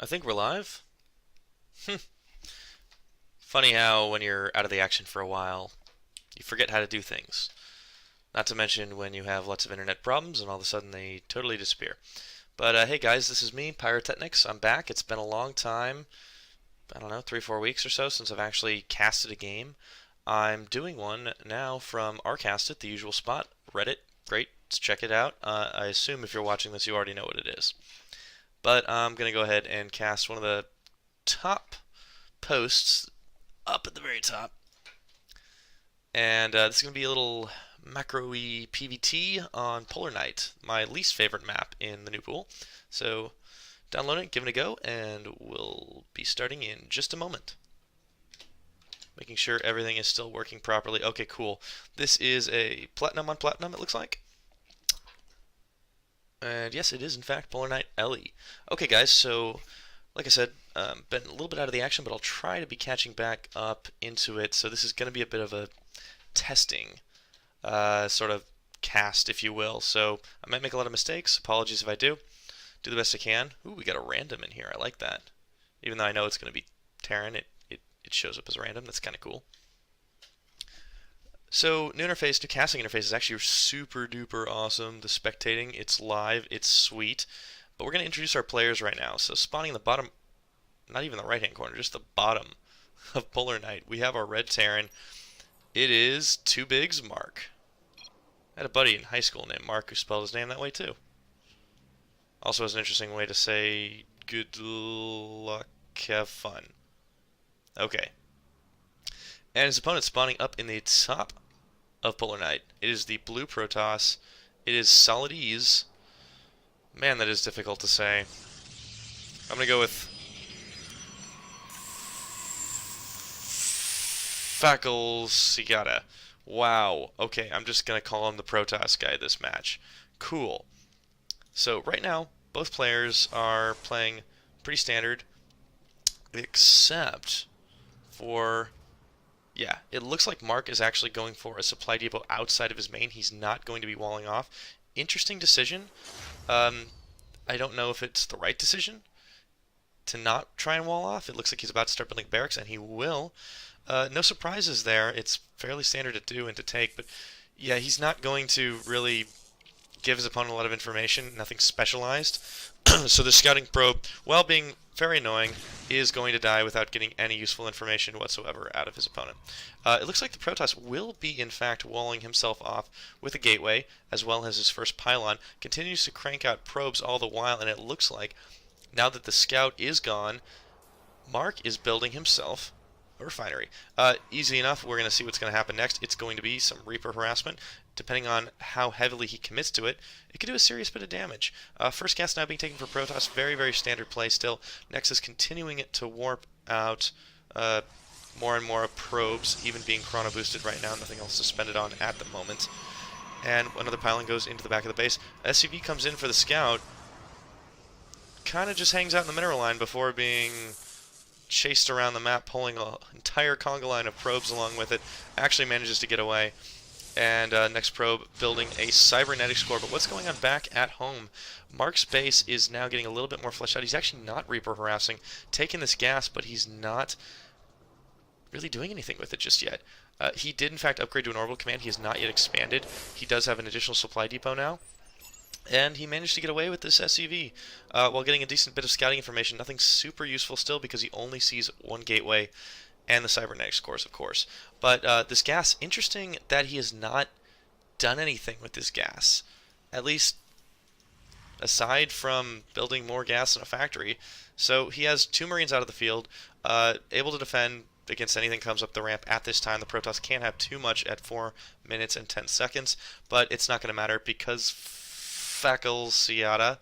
I think we're live. Funny how when you're out of the action for a while, you forget how to do things. Not to mention when you have lots of internet problems and all of a sudden they totally disappear. But hey guys, this is me, Pyrotechnics. I'm back. It's been a long time. I don't know, 3-4 weeks or so since I've actually casted a game. I'm doing one now from StarCasts, the usual spot, Reddit. Great, let's check it out. I assume if you're watching this, you already know what it is. But I'm going to go ahead and cast one of the top posts up at the very top. And this is going to be a little macro-y PvT on Polar Night, my least favorite map in the new pool. So download it, give it a go, and we'll be starting in just a moment. Making sure everything is still working properly. Okay, cool. This is a platinum on platinum, it looks like. And yes, it is in fact Polar Night LE. Okay guys, so like I said, been a little bit out of the action, but I'll try to be catching back up into it. So this is going to be a bit of a testing sort of cast, if you will. So I might make a lot of mistakes. Apologies if I do. Do the best I can. Ooh, we got a random in here. I like that. Even though I know it's going to be Terran, it shows up as random. That's kind of cool. So, new interface, new casting interface is actually super duper awesome. The spectating, it's live, it's sweet. But we're going to introduce our players right now. So, spawning in the bottom, not even the right hand corner, just the bottom of Polar Night, we have our red Terran. It is Two Bigs Marc. I had a buddy in high school named Mark who spelled his name that way too. Also has an interesting way to say good luck, have fun. Okay. And his opponent spawning up in the top of Polar Night. It is the blue Protoss. It is Solid Ease. Man, that is difficult to say. I'm going to go with Fakelsceada. Wow. Okay, I'm just going to call him the Protoss guy this match. Cool. So right now, both players are playing pretty standard, except for... yeah, it looks like Marc is actually going for a supply depot outside of his main. He's not going to be walling off. Interesting decision. I don't know if it's the right decision to not try and wall off. It looks like he's about to start building barracks, and he will. No surprises there. It's fairly standard to do and to take, but yeah, he's not going to really give his opponent a lot of information, nothing specialized. So the scouting probe, while being very annoying, is going to die without getting any useful information whatsoever out of his opponent. It looks like the Protoss will be, in fact, walling himself off with a gateway, as well as his first pylon. Continues to crank out probes all the while, and it looks like, now that the scout is gone, Marc is building himself a refinery. Easy enough. We're going to see what's going to happen next. It's going to be some Reaper harassment. Depending on how heavily he commits to it, it could do a serious bit of damage. First cast now being taken for Protoss. Very, very standard play still. Nexus continuing it to warp out more and more probes, even being chrono boosted right now. Nothing else suspended on at the moment. And another pylon goes into the back of the base. SCV comes in for the scout. Kind of just hangs out in the mineral line before being chased around the map, pulling an entire conga line of probes along with it. Actually manages to get away. And next probe building a cybernetics core. But what's going on back at home? Marc's base is now getting a little bit more fleshed out. He's actually not Reaper harassing, taking this gas, but he's not really doing anything with it just yet. He did in fact upgrade to an orbital command. He has not yet expanded. He does have an additional supply depot now. And he managed to get away with this SCV while getting a decent bit of scouting information. Nothing super useful still because he only sees one gateway and the cybernetics cores, of course. But this gas, interesting that he has not done anything with this gas. At least aside from building more gas in a factory. So he has 2 Marines out of the field, able to defend against anything that comes up the ramp at this time. The Protoss can't have too much at 4 minutes and 10 seconds, but it's not going to matter because Fakelsceada,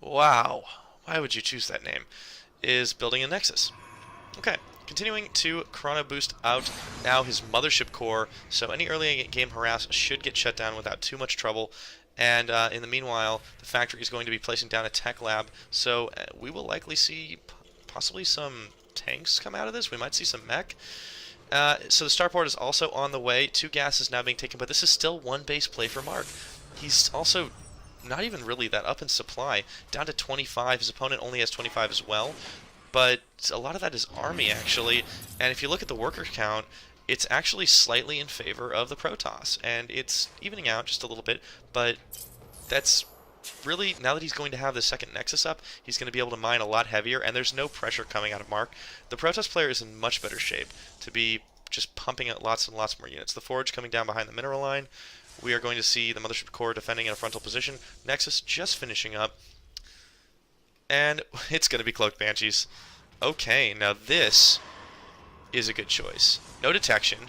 wow, why would you choose that name, is building a Nexus. Okay. Continuing to chrono boost out now his mothership core, so any early game harass should get shut down without too much trouble. And in the meanwhile, the factory is going to be placing down a tech lab, so we will likely see possibly some tanks come out of this. We might see some mech. So the starport is also on the way. 2 gases now being taken, but this is still one base play for Marc. He's also not even really that up in supply, down to 25. His opponent only has 25 as well, but a lot of that is army, actually. And if you look at the worker count, it's actually slightly in favor of the Protoss, and it's evening out just a little bit, but that's really, now that he's going to have the second Nexus up, he's going to be able to mine a lot heavier, and there's no pressure coming out of Marc. The Protoss player is in much better shape to be just pumping out lots and lots more units. The Forge coming down behind the mineral line. We are going to see the Mothership Core defending in a frontal position. Nexus just finishing up. And it's going to be Cloaked Banshees. Okay, now this is a good choice. No detection.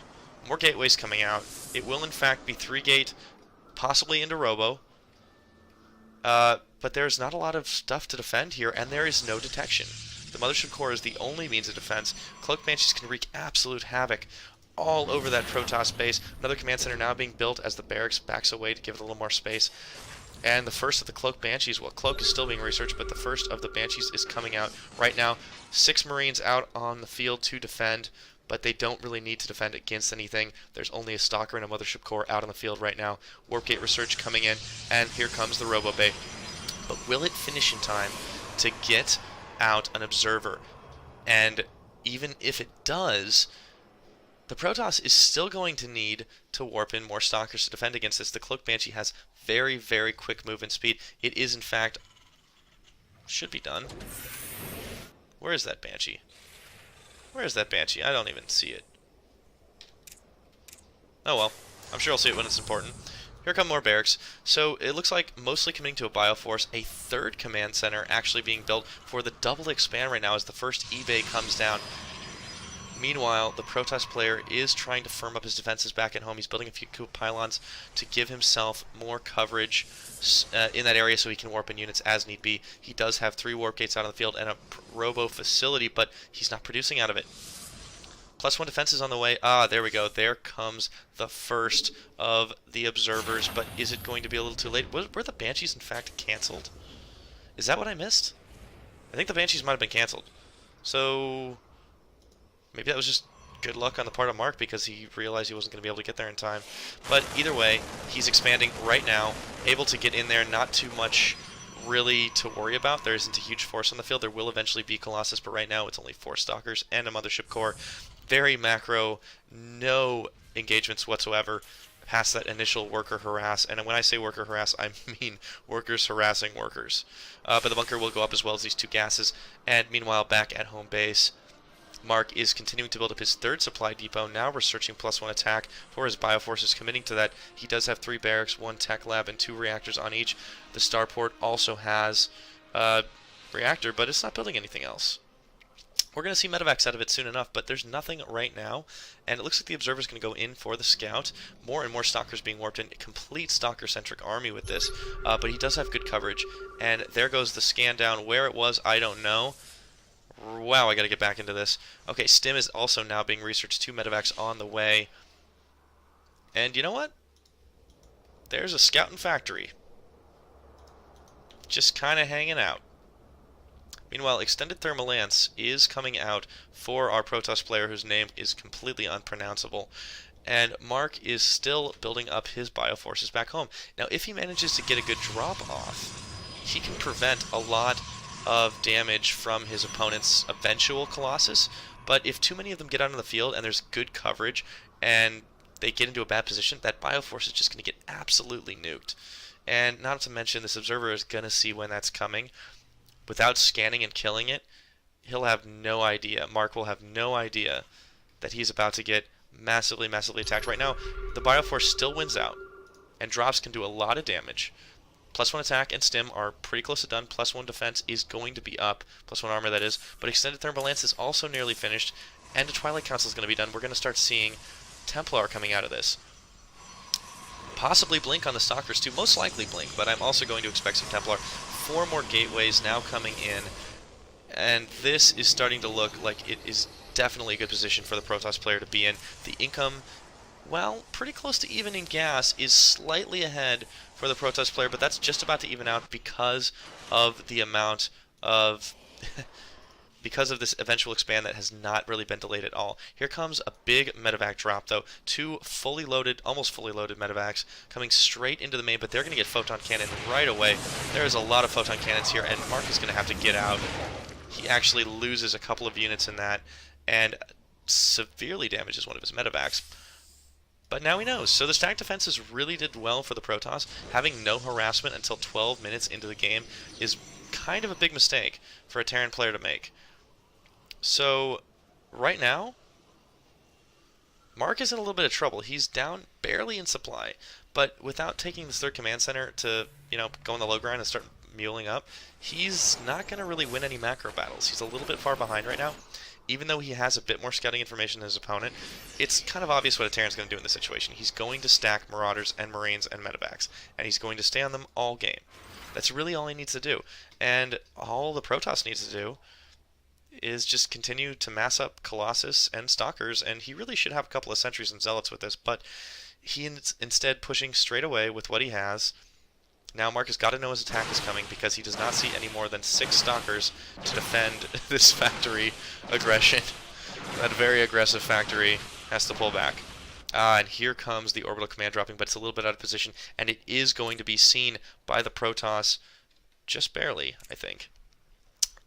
More gateways coming out. It will in fact be 3-gate, possibly into Robo. But there's not a lot of stuff to defend here, and there is no detection. The Mothership Core is the only means of defense. Cloaked Banshees can wreak absolute havoc all over that Protoss base. Another command center now being built as the barracks backs away to give it a little more space. And the first of the Cloaked Banshees, well, Cloak is still being researched, but the first of the Banshees is coming out right now. 6 Marines out on the field to defend, but they don't really need to defend against anything. There's only a Stalker and a Mothership Core out on the field right now. Warp Gate research coming in, and here comes the Robo Bay. But will it finish in time to get out an Observer? And even if it does, the Protoss is still going to need to warp in more Stalkers to defend against this. The Cloaked Banshee has very, very quick movement speed. It is, in fact, should be done. Where is that Banshee? Where is that Banshee? I don't even see it. Oh well, I'm sure I'll see it when it's important. Here come more barracks. So it looks like mostly committing to a Bioforce, a third command center actually being built for the double expand right now as the first eBay comes down. Meanwhile, the Protoss player is trying to firm up his defenses back at home. He's building a few pylons to give himself more coverage in that area so he can warp in units as need be. He does have 3 warp gates out on the field and a Robo facility, but he's not producing out of it. +1 defense is on the way. Ah, there we go. There comes the first of the Observers, but is it going to be a little too late? Were the Banshees, in fact, cancelled? Is that what I missed? I think the Banshees might have been cancelled. So maybe that was just good luck on the part of Marc because he realized he wasn't going to be able to get there in time. But either way, he's expanding right now, able to get in there, not too much really to worry about. There isn't a huge force on the field. There will eventually be Colossus, but right now it's only 4 Stalkers and a Mothership Core. Very macro, no engagements whatsoever past that initial worker harass. And when I say worker harass, I mean workers harassing workers. But the bunker will go up as well as these 2 gases. And meanwhile, back at home base, Marc is continuing to build up his 3rd supply depot, now researching +1 attack for his Bioforces, committing to that. He does have 3 barracks, 1 tech lab, and 2 reactors on each. The starport also has a reactor, but it's not building anything else. We're going to see medevacs out of it soon enough, but there's nothing right now, and it looks like the Observer's going to go in for the Scout. More and more Stalkers being warped in. A complete Stalker-centric army with this, but he does have good coverage. And there goes the scan down. Where it was, I don't know. Wow, I gotta get back into this. Okay, Stim is also now being researched. 2 medevacs on the way. And you know what? There's a Scout in Factory. Just kind of hanging out. Meanwhile, Extended Thermal Lance is coming out for our Protoss player whose name is completely unpronounceable. And Marc is still building up his Bioforces back home. Now, if he manages to get a good drop-off, he can prevent a lot of damage from his opponent's eventual Colossus, but if too many of them get out on the field and there's good coverage and they get into a bad position, that Bioforce is just going to get absolutely nuked. And not to mention, this Observer is going to see when that's coming. Without scanning and killing it, he'll have no idea. Marc will have no idea that he's about to get massively, massively attacked. Right now, the Bioforce still wins out, and drops can do a lot of damage. +1 attack and Stim are pretty close to done. +1 defense is going to be up. +1 armor, that is. But Extended Thermal Lance is also nearly finished. And a Twilight Council is going to be done. We're going to start seeing Templar coming out of this. Possibly Blink on the Stalkers too. Most likely Blink, but I'm also going to expect some Templar. 4 more gateways now coming in. And this is starting to look like it is definitely a good position for the Protoss player to be in. The income, well, pretty close to even in gas, is slightly ahead for the Protoss player, but that's just about to even out because of the amount of because of this eventual expand that has not really been delayed at all. Here comes a big medevac drop, though. 2 fully loaded, almost fully loaded medevacs coming straight into the main, but they're going to get photon cannon right away. There is a lot of photon cannons here, and Marc is going to have to get out. He actually loses a couple of units in that, and severely damages one of his medevacs. But now he knows. So the stack defenses really did well for the Protoss. Having no harassment until 12 minutes into the game is kind of a big mistake for a Terran player to make. So right now, Marc is in a little bit of trouble. He's down barely in supply, but without taking this 3rd command center to, go on the low ground and start muling up, he's not going to really win any macro battles. He's a little bit far behind right now. Even though he has a bit more scouting information than his opponent, it's kind of obvious what a Terran's going to do in this situation. He's going to stack Marauders and Marines and medevacs, and he's going to stay on them all game. That's really all he needs to do. And all the Protoss needs to do is just continue to mass up Colossus and Stalkers, and he really should have a couple of Sentries and Zealots with this, but he instead pushing straight away with what he has. Now Marc has got to know his attack is coming because he does not see any more than 6 Stalkers to defend this factory aggression. That very aggressive factory has to pull back. And here comes the orbital command dropping, but it's a little bit out of position, and it is going to be seen by the Protoss just barely, I think.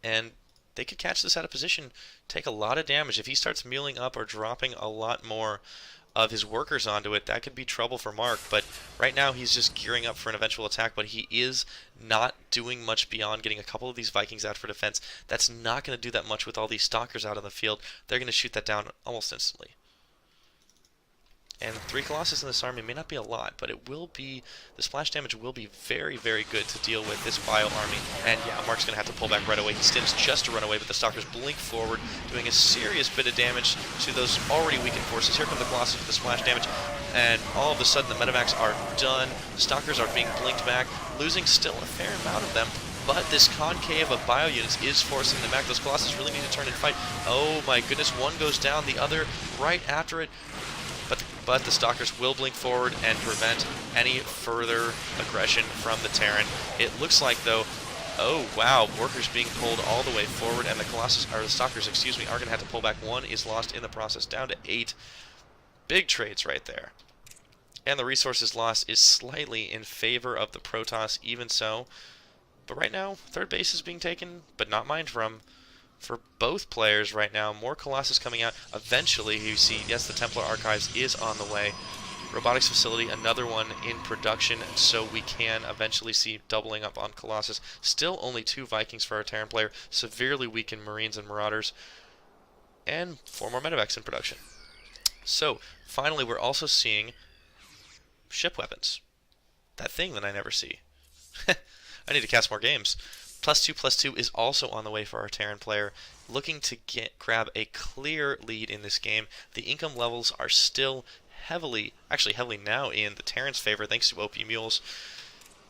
And they could catch this out of position, take a lot of damage. If he starts muling up or dropping a lot more of his workers onto it, that could be trouble for Marc. But right now he's just gearing up for an eventual attack, but he is not doing much beyond getting a couple of these Vikings out for defense. That's not going to do that much with all these Stalkers out on the field. They're going to shoot that down almost instantly. And 3 Colossus in this army may not be a lot, but it will be, the splash damage will be very, very good to deal with this Bio army. And yeah, Marc's going to have to pull back right away. He stims just to run away, but the Stalkers blink forward, doing a serious bit of damage to those already weakened forces. Here come the Colossus with the splash damage, and all of a sudden the medevacs are done. The Stalkers are being blinked back, losing still a fair amount of them. But this concave of bio units is forcing them back. Those Colossus really need to turn and fight. Oh my goodness, one goes down, the other right after it. But the Stalkers will blink forward and prevent any further aggression from the Terran. It looks like, though, oh wow, workers being pulled all the way forward, and the Stalkers, excuse me, are going to have to pull back. 1 is lost in the process, down to 8. Big trades right there. And the resources lost is slightly in favor of the Protoss, even so. But right now, 3rd base is being taken, but not mined from. For both players right now, more Colossus coming out. Eventually, you see, yes, the Templar Archives is on the way. Robotics Facility, another one in production, so we can eventually see doubling up on Colossus. Still only 2 Vikings for our Terran player, severely weakened Marines and Marauders, and 4 more medevacs in production. So, finally, we're also seeing ship weapons. That thing that I never see. I need to cast more games. +2/+2 is also on the way for our Terran player, looking to grab a clear lead in this game. The income levels are still heavily now in the Terran's favor, thanks to OP Mules.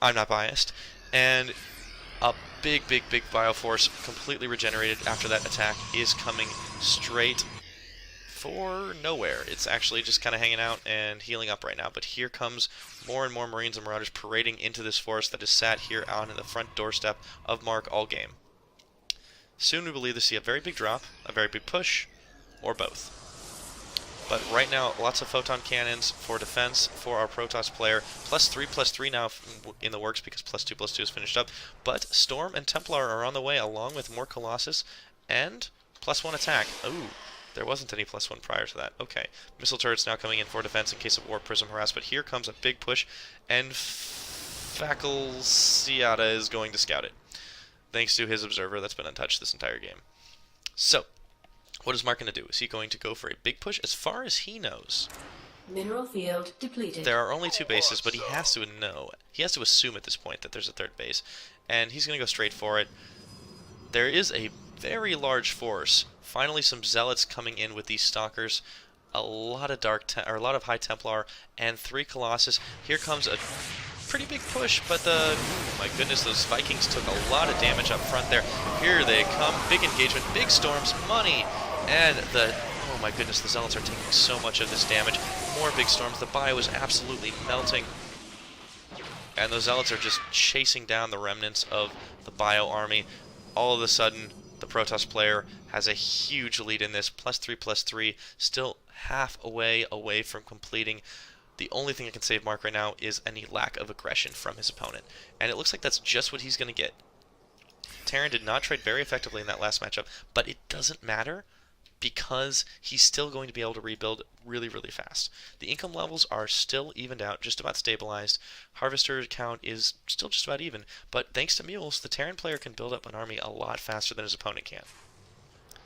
I'm not biased. And a big Bioforce, completely regenerated after that attack, is coming straight for nowhere. It's actually just kind of hanging out and healing up right now. But here comes more and more Marines and Marauders parading into this forest that is sat here on the front doorstep of Marc all game. Soon we will either see a very big drop, a very big push, or both. But right now, lots of photon cannons for defense for our Protoss player. +3/+3 now in the works because +2/+2 is finished up. But Storm and Templar are on the way along with more Colossus and +1 attack. Ooh. There wasn't any +1 prior to that. Okay. Missile turrets now coming in for defense in case of Warp Prism harass. But here comes a big push, and Fakelsceada is going to scout it, thanks to his observer that's been untouched this entire game. So, what is Marc going to do? Is he going to go for a big push? As far as he knows, mineral field depleted. There are only 2 bases, but he has to know. He has to assume at this point that there's a 3rd base, and he's going to go straight for it. There is a very large force. Finally, some Zealots coming in with these Stalkers, a lot of High Templar, and 3 Colossus. Here comes a pretty big push, but my goodness, those Vikings took a lot of damage up front there. Here they come, big engagement, big storms, money, and oh my goodness, the Zealots are taking so much of this damage. More big storms, the bio is absolutely melting, and those Zealots are just chasing down the remnants of the bio army. All of a sudden, The Protoss player has a huge lead in this, +3/+3, still half away from completing. The only thing that can save Marc right now is any lack of aggression from his opponent, and it looks like that's just what he's going to get. Terran did not trade very effectively in that last matchup, but it doesn't matter because he's still going to be able to rebuild really, really fast. The income levels are still evened out, just about stabilized. Harvester count is still just about even, but thanks to mules, the Terran player can build up an army a lot faster than his opponent can.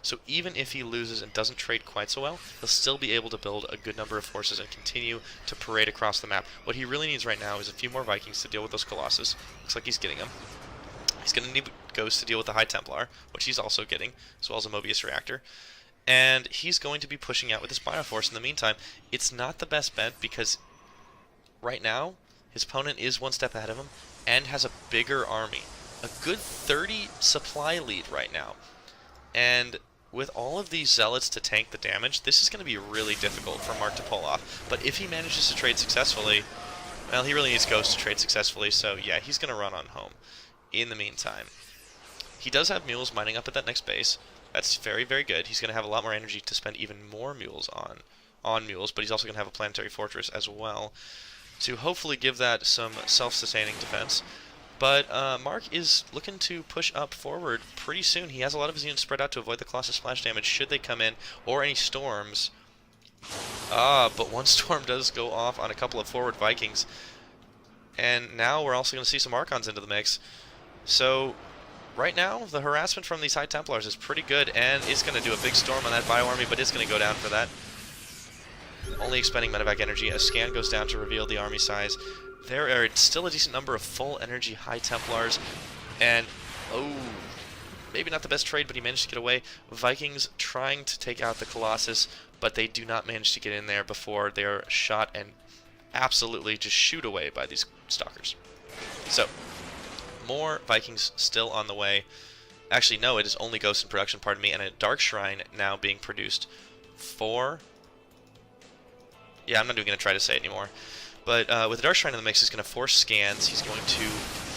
So even if he loses and doesn't trade quite so well, he'll still be able to build a good number of forces and continue to parade across the map. What he really needs right now is a few more Vikings to deal with those Colossus. Looks like he's getting them. He's going to need Ghosts to deal with the High Templar, which he's also getting, as well as a Mobius Reactor. And he's going to be pushing out with his Bioforce in the meantime. It's not the best bet because right now, his opponent is one step ahead of him and has a bigger army. A good 30 supply lead right now. And with all of these Zealots to tank the damage, this is going to be really difficult for Marc to pull off. But if he manages to trade successfully, well, he really needs Ghosts to trade successfully, so yeah, he's going to run on home. In the meantime, he does have mules mining up at that next base. That's very, very good. He's going to have a lot more energy to spend even more mules on mules, but he's also going to have a planetary fortress as well to hopefully give that some self-sustaining defense. But Marc is looking to push up forward pretty soon. He has a lot of his units spread out to avoid the Colossus splash damage should they come in, or any storms. But one storm does go off on a couple of forward Vikings. And now we're also going to see some Archons into the mix. So right now, the harassment from these High Templars is pretty good, and it's going to do a big storm on that Bio Army, but it's going to go down for that. Only expending medevac energy. A scan goes down to reveal the army size. There are still a decent number of full energy High Templars, and oh, maybe not the best trade, but he managed to get away. Vikings trying to take out the Colossus, but they do not manage to get in there before they are shot and absolutely just shoot away by these Stalkers. So, more Vikings still on the way. Actually, no, it is only Ghosts in production, pardon me, and a Dark Shrine now being produced for... Yeah, I'm not even going to try to say it anymore. But with the Dark Shrine in the mix, he's going to force scans. He's going to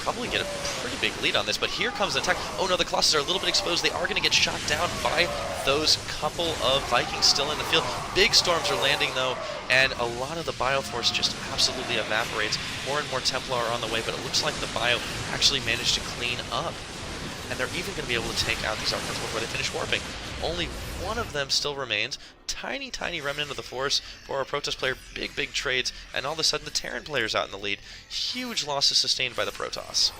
probably get a pretty big lead on this, but here comes an attack. Oh no, the Colossus are a little bit exposed. They are going to get shot down by those couple of Vikings still in the field. Big storms are landing though, and a lot of the Bioforce just absolutely evaporates. More and more Templar are on the way, but it looks like the Bio actually managed to clean up. And they're even going to be able to take out these Archons before they finish warping. Only one of them still remains. Tiny, tiny remnant of the force for our Protoss player. Big, big trades. And all of a sudden, the Terran player's out in the lead. Huge losses sustained by the Protoss.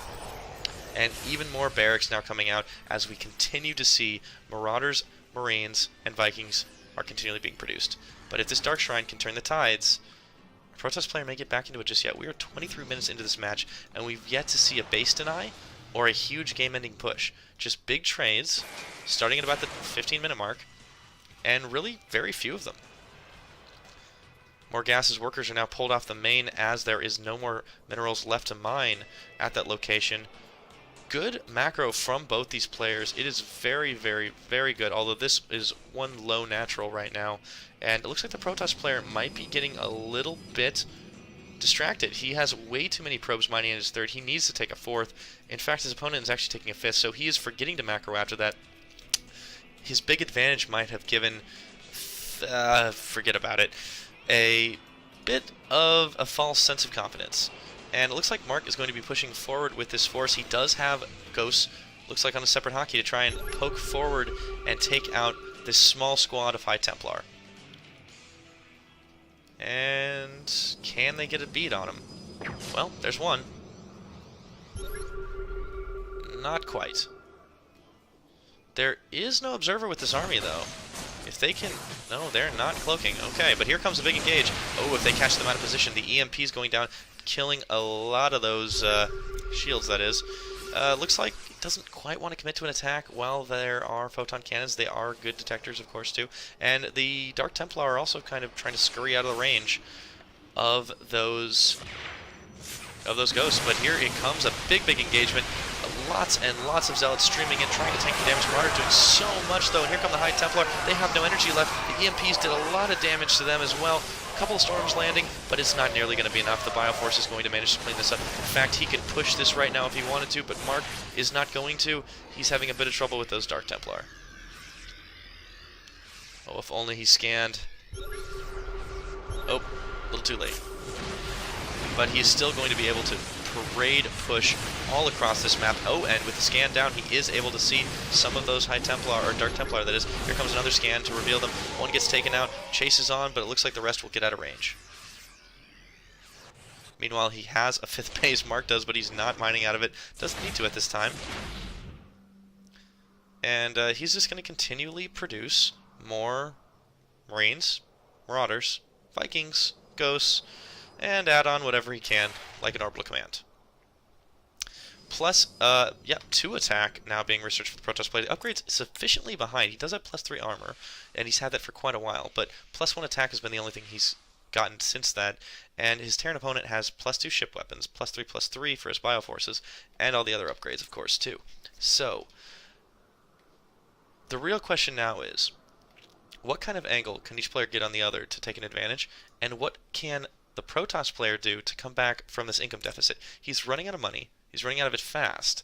And even more barracks now coming out as we continue to see Marauders, Marines, and Vikings are continually being produced. But if this Dark Shrine can turn the tides, our Protoss player may get back into it just yet. We are 23 minutes into this match, and we've yet to see a base deny or a huge game-ending push. Just big trades, starting at about the 15-minute mark, and really very few of them. Morgas's workers are now pulled off the main as there is no more minerals left to mine at that location. Good macro from both these players. It is very, very, very good, although this is one low natural right now. And it looks like the Protoss player might be getting a little bit distracted. He has way too many probes mining in his third. He needs to take a fourth. In fact, his opponent is actually taking a fifth, so he is forgetting to macro after that. His big advantage might have given, forget about it, a bit of a false sense of confidence. And it looks like Marc is going to be pushing forward with this force. He does have Ghosts, looks like on a separate hotkey, to try and poke forward and take out this small squad of High Templar. And can they get a beat on him? Well, there's one. Not quite. There is no observer with this army, though. If they can... No, they're not cloaking. Okay, but here comes a big engage. Oh, if they catch them out of position, the EMP is going down, killing a lot of those shields, that is. Looks like it doesn't quite want to commit to an attack while there are photon cannons. They are good detectors, of course, too. And the Dark Templar are also kind of trying to scurry out of the range of those ghosts. But here it comes, a big, big engagement. Lots and lots of Zealots streaming in, trying to tank the damage. Marauder doing so much, though. And here come the High Templar. They have no energy left. The EMPs did a lot of damage to them as well. couple of storms landing, but it's not nearly going to be enough. The Bioforce is going to manage to clean this up. In fact, he could push this right now if he wanted to, but Marc is not going to. He's having a bit of trouble with those Dark Templar. Oh, if only he scanned. Oh, a little too late. But he is still going to be able to parade push all across this map. Oh, and with the scan down, he is able to see some of those High Templar, or Dark Templar, that is. Here comes another scan to reveal them. One gets taken out, chases on, but it looks like the rest will get out of range. Meanwhile, he has a 5th base, Marc does, but he's not mining out of it. Doesn't need to at this time. And he's just going to continually produce more Marines, Marauders, Vikings, Ghosts, and add on whatever he can, like an orbital command. Plus, 2 attack now being researched for the Protoss play. The upgrade's sufficiently behind. He does have +3 armor, and he's had that for quite a while, but +1 attack has been the only thing he's gotten since that, and his Terran opponent has +2 ship weapons, +3/+3 for his Bioforces, and all the other upgrades, of course, too. So, the real question now is, what kind of angle can each player get on the other to take an advantage, and what can the Protoss player do to come back from this income deficit? He's running out of money. He's running out of it fast.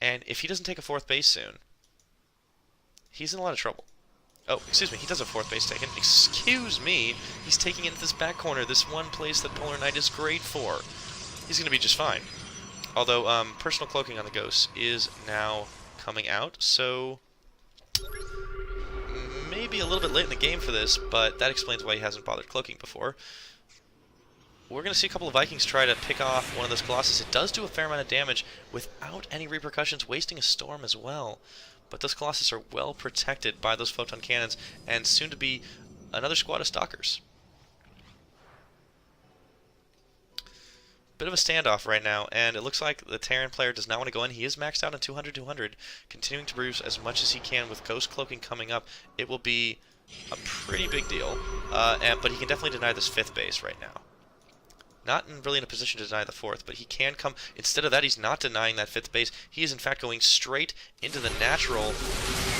And if he doesn't take a 4th base soon, he's in a lot of trouble. Oh, excuse me, he does have 4th base taken. Excuse me, he's taking it into this back corner, this one place that Polar Knight is great for. He's going to be just fine. Although, personal cloaking on the Ghosts is now coming out, so maybe a little bit late in the game for this, but that explains why he hasn't bothered cloaking before. We're going to see a couple of Vikings try to pick off one of those Colossus. It does do a fair amount of damage without any repercussions, wasting a storm as well. But those Colossus are well protected by those photon cannons, and soon to be another squad of Stalkers. Bit of a standoff right now, and it looks like the Terran player does not want to go in. He is maxed out on 200-200, continuing to produce as much as he can with Ghost Cloaking coming up. It will be a pretty big deal, but he can definitely deny this 5th base right now. Not really in a position to deny the 4th, but he can come. Instead of that, he's not denying that 5th base. He is, in fact, going straight into the natural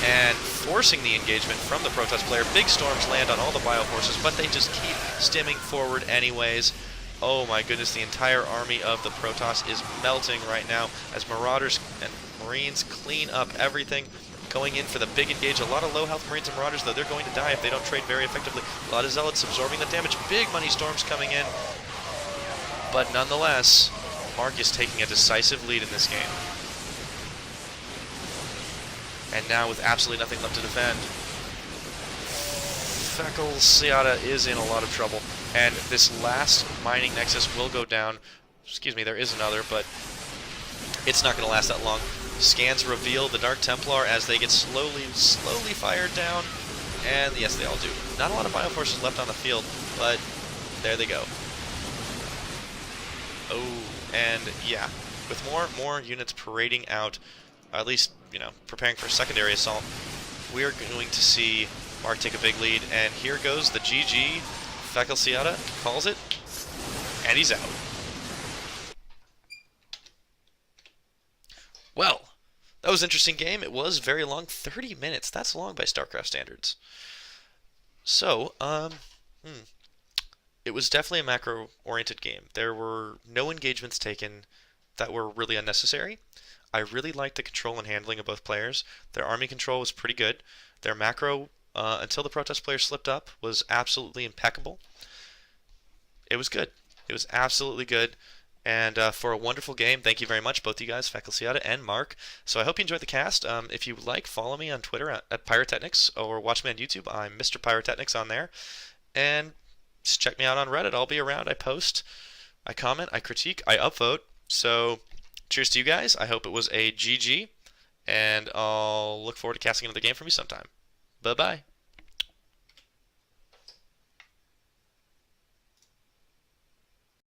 and forcing the engagement from the Protoss player. Big storms land on all the Bioforces, but they just keep stimming forward anyways. Oh my goodness, the entire army of the Protoss is melting right now as Marauders and Marines clean up everything. Going in for the big engage. A lot of low-health Marines and Marauders, though, they're going to die if they don't trade very effectively. A lot of Zealots absorbing the damage. Big money storms coming in. But nonetheless, Marc is taking a decisive lead in this game. And now with absolutely nothing left to defend, Fakelsceada is in a lot of trouble. And this last mining nexus will go down. Excuse me, there is another, but it's not going to last that long. Scans reveal the Dark Templar as they get slowly fired down. And yes, they all do. Not a lot of Bioforces left on the field, but there they go. Oh, and yeah, with more units parading out, at least, you know, preparing for a secondary assault, we are going to see Marc take a big lead, and here goes the GG. Fakelsceada calls it, and he's out. Well, that was an interesting game. It was very long, 30 minutes. That's long by StarCraft standards. So, it was definitely a macro-oriented game. There were no engagements taken that were really unnecessary. I really liked the control and handling of both players. Their army control was pretty good. Their macro, until the Protoss player slipped up, was absolutely impeccable. It was good. It was absolutely good. And for a wonderful game, thank you very much, both you guys, Fakelsceada and Marc. So I hope you enjoyed the cast. If you like, follow me on Twitter at Pyrotechnics, or watch me on YouTube. I'm Mr. Pyrotechnics on there. And just check me out on Reddit. I'll be around. I post, I comment, I critique, I upvote. So cheers to you guys. I hope it was a GG, and I'll look forward to casting another game from you sometime. Bye-bye.